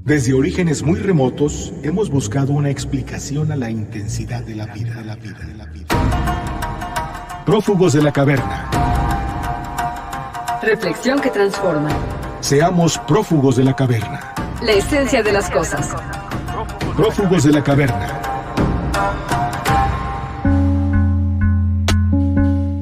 Desde orígenes muy remotos, hemos buscado una explicación a la intensidad de la vida. Prófugos de la caverna. Reflexión que transforma. Seamos prófugos de la caverna. La esencia de las cosas. Prófugos de la caverna.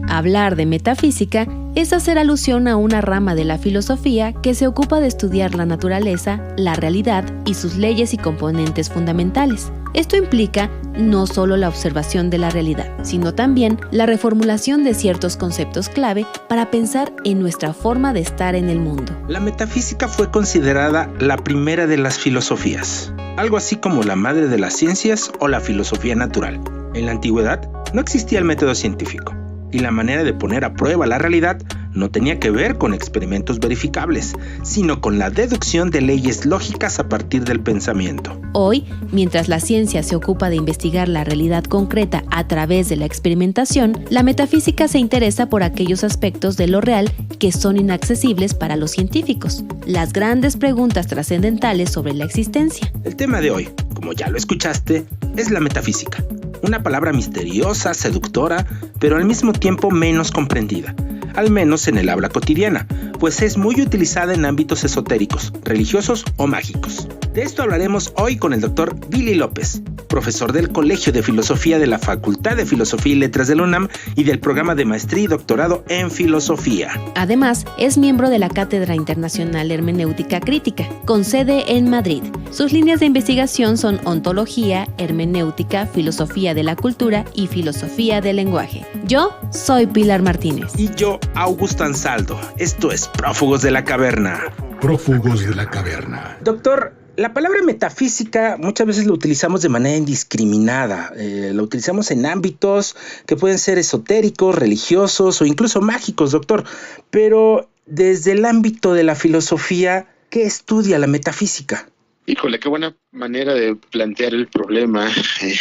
Hablar de metafísica es hacer alusión a una rama de la filosofía que se ocupa de estudiar la naturaleza, la realidad y sus leyes y componentes fundamentales. Esto implica no solo la observación de la realidad, sino también la reformulación de ciertos conceptos clave para pensar en nuestra forma de estar en el mundo. La metafísica fue considerada la primera de las filosofías, algo así como la madre de las ciencias o la filosofía natural. En la antigüedad no existía el método científico, y la manera de poner a prueba la realidad no tenía que ver con experimentos verificables, sino con la deducción de leyes lógicas a partir del pensamiento. Hoy, mientras la ciencia se ocupa de investigar la realidad concreta a través de la experimentación, la metafísica se interesa por aquellos aspectos de lo real que son inaccesibles para los científicos, las grandes preguntas trascendentales sobre la existencia. El tema de hoy, como ya lo escuchaste, es la metafísica. Una palabra misteriosa, seductora, pero al mismo tiempo menos comprendida, al menos en el habla cotidiana, pues es muy utilizada en ámbitos esotéricos, religiosos o mágicos. De esto hablaremos hoy con el Dr. Billy López, profesor del Colegio de Filosofía de la Facultad de Filosofía y Letras de la UNAM y del programa de maestría y doctorado en Filosofía. Además, es miembro de la Cátedra Internacional Hermenéutica Crítica, con sede en Madrid. Sus líneas de investigación son ontología, hermenéutica, filosofía de la cultura y filosofía del lenguaje. Yo soy Pilar Martínez. Y yo, Augusto Ansaldo. Esto es Prófugos de la Caverna. Prófugos de la caverna. Doctor, la palabra metafísica muchas veces la utilizamos de manera indiscriminada. La utilizamos en ámbitos que pueden ser esotéricos, religiosos o incluso mágicos, doctor. Pero desde el ámbito de la filosofía, ¿qué estudia la metafísica? Híjole, qué buena manera de plantear el problema,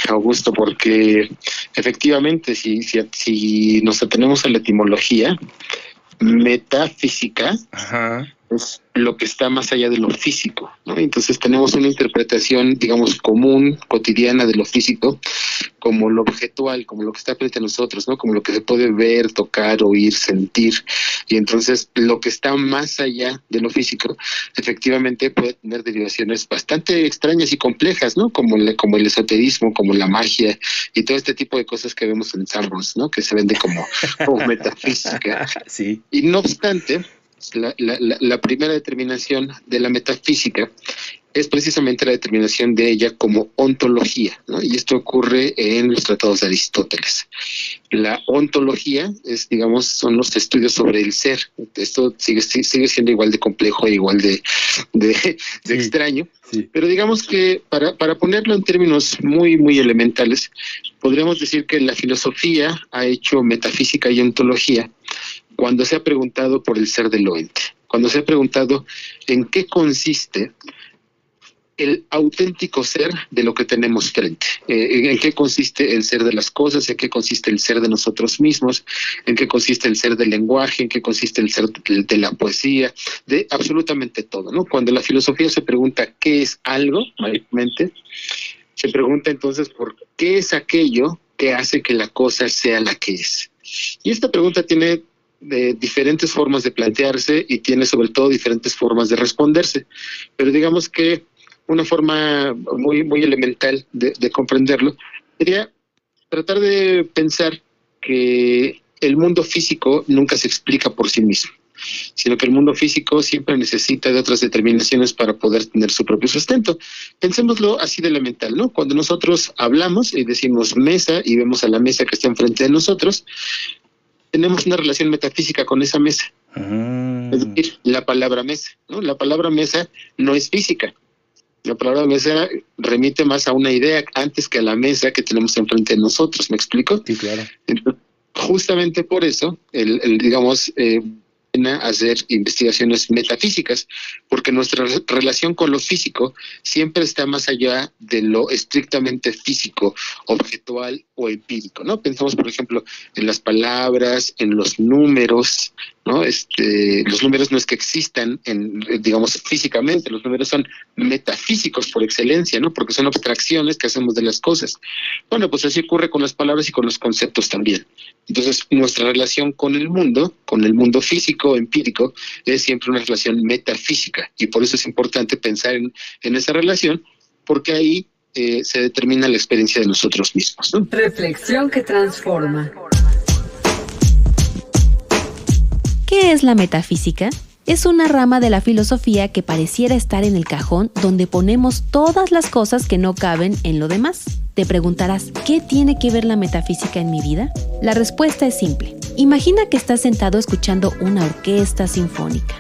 Augusto, porque efectivamente si nos atenemos a la etimología, metafísica es lo que está más allá de lo físico, ¿no? Entonces tenemos una interpretación, digamos, común, cotidiana de lo físico, como lo objetual, como lo que está frente a nosotros, ¿no? Como lo que se puede ver, tocar, oír, sentir. Y entonces lo que está más allá de lo físico, efectivamente puede tener derivaciones bastante extrañas y complejas, ¿no? Como el esoterismo, como la magia y todo este tipo de cosas que vemos en Sanborns, ¿no? Que se vende como metafísica. Sí. Y no obstante, la primera determinación de la metafísica es precisamente la determinación de ella como ontología, ¿no? Y esto ocurre en los tratados de Aristóteles. La ontología es, digamos, son los estudios sobre el ser. Esto sigue siendo igual de complejo e igual de extraño. Sí. Pero digamos que para ponerlo en términos muy, muy elementales, podríamos decir que la filosofía ha hecho metafísica y ontología cuando se ha preguntado por el ser del ente, cuando se ha preguntado en qué consiste el auténtico ser de lo que tenemos frente, en qué consiste el ser de las cosas, en qué consiste el ser de nosotros mismos, en qué consiste el ser del lenguaje, en qué consiste el ser de la poesía, de absolutamente todo, ¿no? Cuando la filosofía se pregunta qué es algo, mayormente, se pregunta entonces por qué es aquello que hace que la cosa sea la que es. Y esta pregunta tiene de diferentes formas de plantearse y tiene sobre todo diferentes formas de responderse, pero digamos que una forma muy, muy elemental de comprenderlo sería tratar de pensar que el mundo físico nunca se explica por sí mismo, sino que el mundo físico siempre necesita de otras determinaciones para poder tener su propio sustento. Pensémoslo así de elemental, ¿no? Cuando nosotros hablamos y decimos mesa y vemos a la mesa que está enfrente de nosotros, tenemos una relación metafísica con esa mesa. Es decir, la palabra mesa, ¿no? La palabra mesa no es física. La palabra mesa remite más a una idea antes que a la mesa que tenemos enfrente de nosotros. ¿Me explico? Sí, claro. Entonces, justamente por eso, digamos, pena hacer investigaciones metafísicas, porque nuestra relación con lo físico siempre está más allá de lo estrictamente físico, objetual o empírico, ¿no? Pensamos, por ejemplo, en las palabras, en los números, ¿no? Los números no es que existan, digamos, físicamente, los números son metafísicos por excelencia, ¿no? Porque son abstracciones que hacemos de las cosas. Bueno, pues así ocurre con las palabras y con los conceptos también. Entonces, nuestra relación con el mundo físico, empírico, es siempre una relación metafísica, y por eso es importante pensar en esa relación, porque ahí se determina la experiencia de nosotros mismos, ¿no? Reflexión que transforma. ¿Qué es la metafísica? Es una rama de la filosofía que pareciera estar en el cajón donde ponemos todas las cosas que no caben en lo demás. Te preguntarás, ¿qué tiene que ver la metafísica en mi vida? La respuesta es simple. Imagina que estás sentado escuchando una orquesta sinfónica.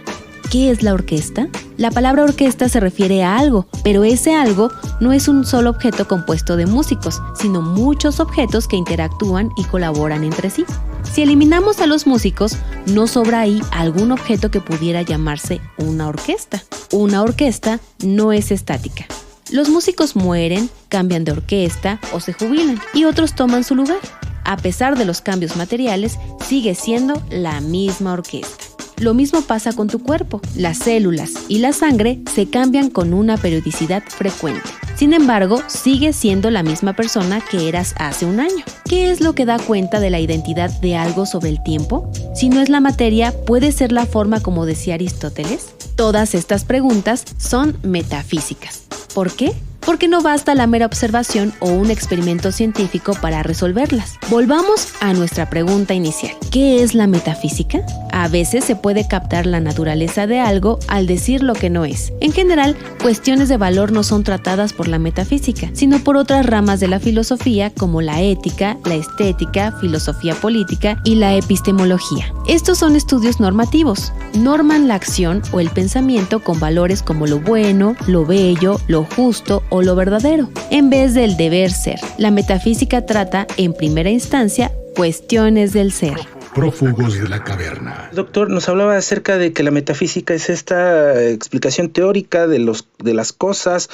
¿Qué es la orquesta? La palabra orquesta se refiere a algo, pero ese algo no es un solo objeto compuesto de músicos, sino muchos objetos que interactúan y colaboran entre sí. Si eliminamos a los músicos, no sobra ahí algún objeto que pudiera llamarse una orquesta. Una orquesta no es estática. Los músicos mueren, cambian de orquesta o se jubilan, y otros toman su lugar. A pesar de los cambios materiales, sigue siendo la misma orquesta. Lo mismo pasa con tu cuerpo. Las células y la sangre se cambian con una periodicidad frecuente. Sin embargo, sigues siendo la misma persona que eras hace un año. ¿Qué es lo que da cuenta de la identidad de algo sobre el tiempo? Si no es la materia, ¿puede ser la forma, como decía Aristóteles? Todas estas preguntas son metafísicas. ¿Por qué? Porque no basta la mera observación o un experimento científico para resolverlas. Volvamos a nuestra pregunta inicial. ¿Qué es la metafísica? A veces se puede captar la naturaleza de algo al decir lo que no es. En general, cuestiones de valor no son tratadas por la metafísica, sino por otras ramas de la filosofía como la ética, la estética, filosofía política y la epistemología. Estos son estudios normativos. Norman la acción o el pensamiento con valores como lo bueno, lo bello, lo justo o lo verdadero, en vez del deber ser. La metafísica trata, en primera instancia, cuestiones del ser. Prófugos de la caverna. Doctor, nos hablaba acerca de que la metafísica es esta explicación teórica de las cosas,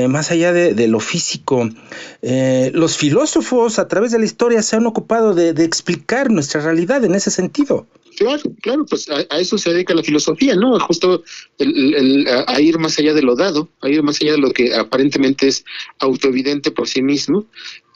más allá de lo físico. Los filósofos a través de la historia se han ocupado de explicar nuestra realidad en ese sentido. Claro, pues a eso se dedica la filosofía, ¿no? Justo a ir más allá de lo dado, a ir más allá de lo que aparentemente es autoevidente por sí mismo.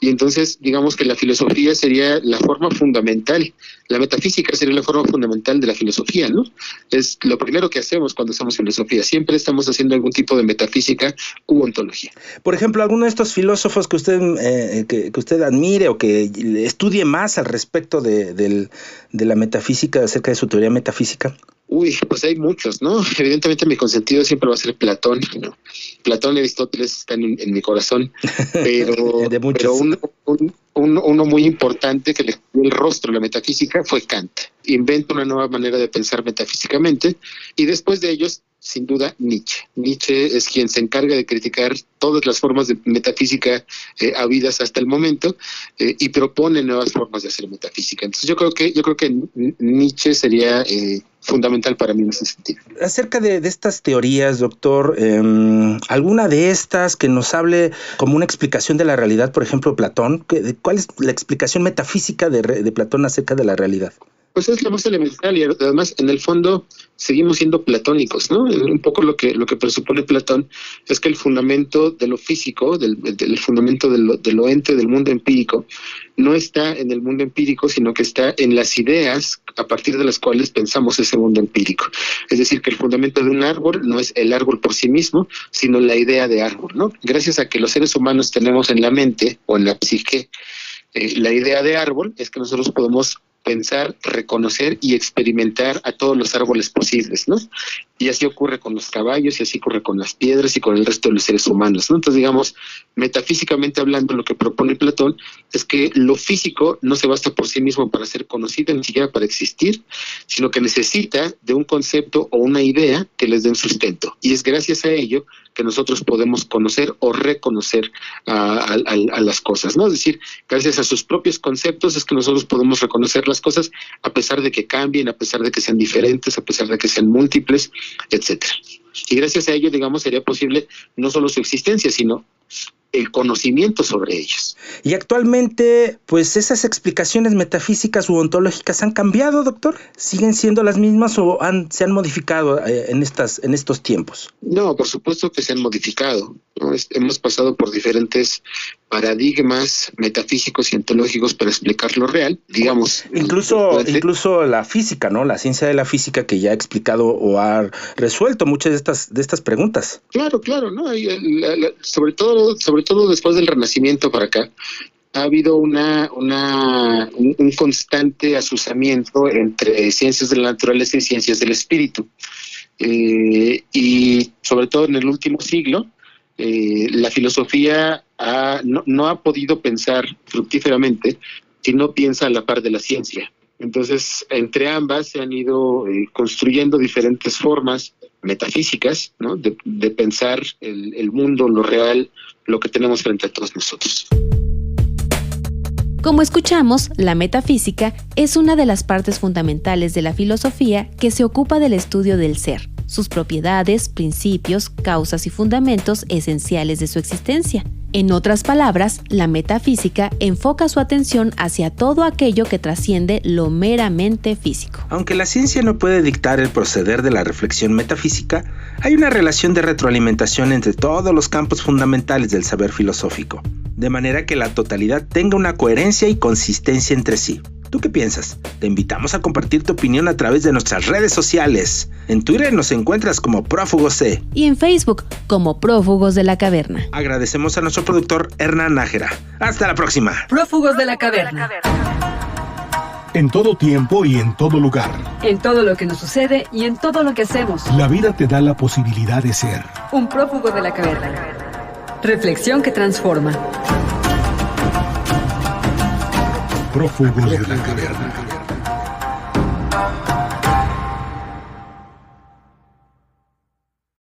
Y entonces, digamos que la filosofía sería la forma fundamental, la metafísica sería la forma fundamental de la filosofía, ¿no? Es lo primero que hacemos cuando hacemos filosofía, siempre estamos haciendo algún tipo de metafísica u ontología. Por ejemplo, alguno de estos filósofos que usted admire o que estudie más al respecto de la metafísica, acerca de su teoría metafísica. Pues hay muchos, ¿no? Evidentemente mi consentido siempre va a ser Platón, ¿no? Platón y Aristóteles están en mi corazón, pero, pero uno muy importante que le dio el rostro a la metafísica fue Kant. Inventa una nueva manera de pensar metafísicamente, y después de ellos, sin duda, Nietzsche. Nietzsche es quien se encarga de criticar todas las formas de metafísica habidas hasta el momento, y propone nuevas formas de hacer metafísica. Entonces yo creo que Nietzsche sería fundamental para mí en ese sentido. Acerca de estas teorías, doctor, ¿alguna de estas que nos hable como una explicación de la realidad, por ejemplo, Platón? ¿Cuál es la explicación metafísica de Platón acerca de la realidad? Pues es lo más elemental, y además en el fondo seguimos siendo platónicos, ¿no? Un poco lo que presupone Platón es que el fundamento de lo físico, del fundamento de lo ente del mundo empírico, no está en el mundo empírico, sino que está en las ideas a partir de las cuales pensamos ese mundo empírico. Es decir, que el fundamento de un árbol no es el árbol por sí mismo, sino la idea de árbol, ¿no? Gracias a que los seres humanos tenemos en la mente o en la psique la idea de árbol, es que nosotros podemos pensar, reconocer y experimentar a todos los árboles posibles, ¿no? Y así ocurre con los caballos, y así ocurre con las piedras y con el resto de los seres humanos, ¿no? Entonces, digamos, metafísicamente hablando, lo que propone Platón es que lo físico no se basta por sí mismo para ser conocido, ni siquiera para existir, sino que necesita de un concepto o una idea que les den sustento. Y es gracias a ello que nosotros podemos conocer o reconocer a las cosas, ¿no? Es decir, gracias a sus propios conceptos es que nosotros podemos reconocer las cosas a pesar de que cambien, a pesar de que sean diferentes, a pesar de que sean múltiples, etcétera. Y gracias a ello, digamos, sería posible no solo su existencia, sino el conocimiento sobre ellos. Y actualmente, pues esas explicaciones metafísicas u ontológicas han cambiado, doctor. ¿Siguen siendo las mismas o se han modificado en estos tiempos? No, por supuesto que se han modificado, ¿no? Hemos pasado por diferentes paradigmas metafísicos y ontológicos para explicar lo real, digamos. Incluso la física, ¿no? La ciencia de la física que ya ha explicado o ha resuelto muchas de estas preguntas. Claro, ¿no? Sobre todo después del Renacimiento para acá, ha habido un constante azuzamiento entre ciencias de la naturaleza y ciencias del espíritu. Y sobre todo en el último siglo, la filosofía no ha podido pensar fructíferamente si no piensa a la par de la ciencia. Entonces, entre ambas se han ido construyendo diferentes formas metafísicas, ¿no? de pensar el mundo, lo real, lo que tenemos frente a todos nosotros. Como escuchamos, la metafísica es una de las partes fundamentales de la filosofía que se ocupa del estudio del ser, sus propiedades, principios, causas y fundamentos esenciales de su existencia. En otras palabras, la metafísica enfoca su atención hacia todo aquello que trasciende lo meramente físico. Aunque la ciencia no puede dictar el proceder de la reflexión metafísica, hay una relación de retroalimentación entre todos los campos fundamentales del saber filosófico, de manera que la totalidad tenga una coherencia y consistencia entre sí. ¿Tú qué piensas? Te invitamos a compartir tu opinión a través de nuestras redes sociales. En Twitter nos encuentras como Prófugos C. Y en Facebook como Prófugos de la Caverna. Agradecemos a nuestro productor Hernán Nájera. Hasta la próxima. Prófugos de la Caverna. En todo tiempo y en todo lugar. En todo lo que nos sucede y en todo lo que hacemos. La vida te da la posibilidad de ser un prófugo de la caverna. Reflexión que transforma. Prófugos de la Caverna.